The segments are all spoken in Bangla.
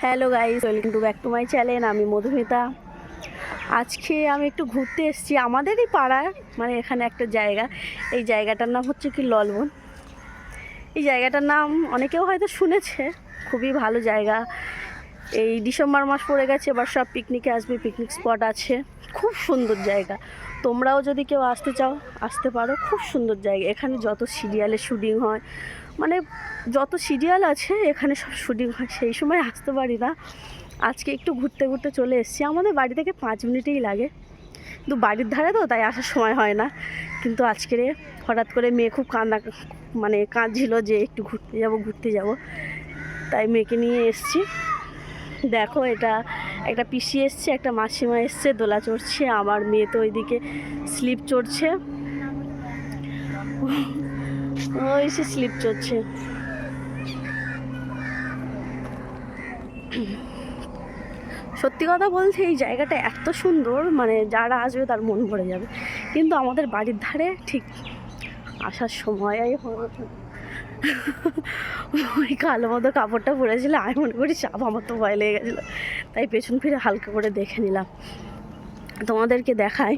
Hello guys, welcome to back to my channel. আমি মধুমিতা। আজকে আমি একটু ঘুরতে এসেছি আমাদেরই পাড়ার, মানে এখানে একটা জায়গা। এই জায়গাটার নাম হচ্ছে কি ললবন। এই জায়গাটার নাম অনেকেও হয়তো শুনেছে। খুবই ভালো জায়গা। এই ডিসেম্বর মাস পড়ে গেছে, এবার সব পিকনিকে আসবে, পিকনিক স্পট আছে। খুব সুন্দর জায়গা। তোমরাও যদি কেউ আসতে চাও আসতে পারো। খুব সুন্দর জায়গা। এখানে যত সিরিয়ালের শুটিং হয়, মানে যত সিরিয়াল আছে এখানে সব শুটিং হয়। সেই সময় আসতে পারি না। আজকে একটু ঘুরতে ঘুরতে চলে এসেছি। আমাদের বাড়ি থেকে 5 মিনিটেই লাগে, কিন্তু বাড়ির ধারে তো, তাই আসার সময় হয় না। কিন্তু আজকে হঠাৎ করে মেয়ে খুব কাঁদছিল যে একটু ঘুরতে যাব, তাই মেয়েকে নিয়ে এসেছি। দেখো, এটা একটা পিসি এসছে, একটা মাসিমা এসছে, দোলা চড়ছে। আমার মেয়ে তো ওইদিকে স্লিপ চড়ছে, ওই সে স্লিপ চড়ছে। সত্যি কথা বলতে এই জায়গাটা এত সুন্দর, মানে যারা আসবে তার মন ভরে যাবে। কিন্তু আমাদের বাড়ির ধারে ঠিক আসার সময় ওই কালো মতো কাপড়টা পরেছিল। আমি মনে করি সাপ, আমার তো ভয় লেগে গেছিলো, তাই পেছন ফিরে হালকা করে দেখে নিলাম। তোমাদেরকে দেখাই।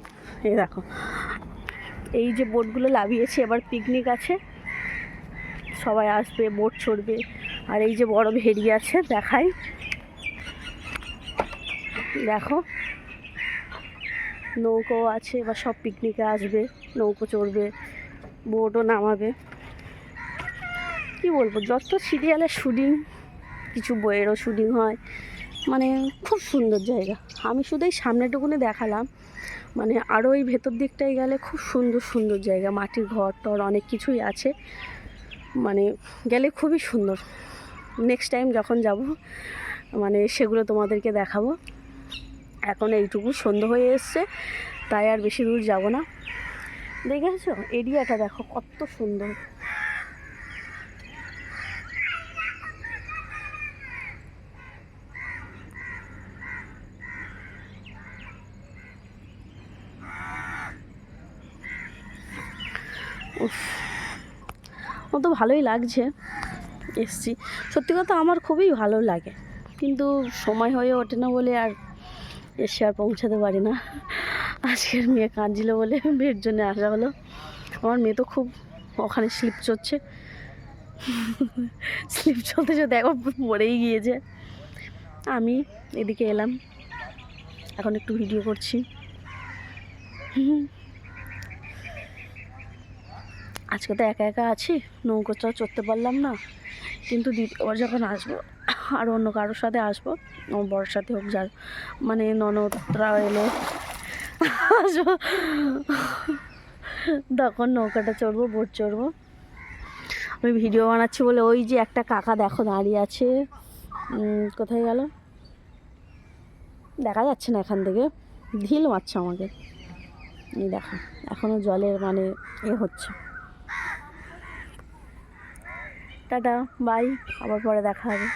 এই দেখো, এই যে বোটগুলো লাভিয়েছে, এবার পিকনিক আছে, সবাই আসবে, বোট চড়বে। আর এই যে বড় ভেড়ি আছে, দেখাই, দেখো নৌকো আছে। এবার সব পিকনিকে আসবে, নৌকো চড়বে, বোটও নামাবে। কি বলবো, যত সিরিয়ালের শুটিং, কিছু বইয়েরও শুটিং হয়, মানে খুব সুন্দর জায়গা। আমি শুধু এই সামনেটুকুনে দেখালাম, মানে আরও এই ভেতর দিকটায় গেলে খুব সুন্দর সুন্দর জায়গা, মাটির ঘর টর অনেক কিছুই আছে, মানে গেলে খুবই সুন্দর। নেক্সট টাইম যখন যাব, মানে সেগুলো তোমাদেরকে দেখাবো। এখন এইটুকু সন্ধ্যা হয়ে এসছে, তাই আর বেশি দূর যাব না। দেখেছো এরিয়াটা, দেখো কত সুন্দর। ও তো ভালোই লাগছে, এসছি। সত্যি কথা আমার খুবই ভালো লাগে, কিন্তু সময় হয়ে ওঠে না বলে আর এসে আর পৌঁছাতে পারি না। আজকের মেয়ে কাঁদছিল বলে মেয়ের জন্য আসা হলো। আমার মেয়ে তো খুব ওখানে স্লিপ চড়ছে, স্লিপ চলতে চলতে একবার পড়েই গিয়েছে। আমি এদিকে এলাম, এখন একটু ভিডিও করছি। আজকে তো একা একা আছি, নৌকো চড়তে পারলাম না, কিন্তু দ্বিতীয়বার যখন আসবো আর অন্য কারোর সাথে আসবো, আমার বড়োর সাথে হোক, যার মানে ননদরা এলে আসবো, তখন নৌকাটা চড়বো, বোট চড়বো। আমি ভিডিও বানাচ্ছি বলে ওই যে একটা কাকা দেখো দাঁড়িয়ে আছে, কোথায় গেল দেখা যাচ্ছে না এখান থেকে, ঢিল মারছে আমাকে। এই দেখো এখনও জলের মানে হচ্ছে। টাটা, বাই, আবার পরে দেখা হবে।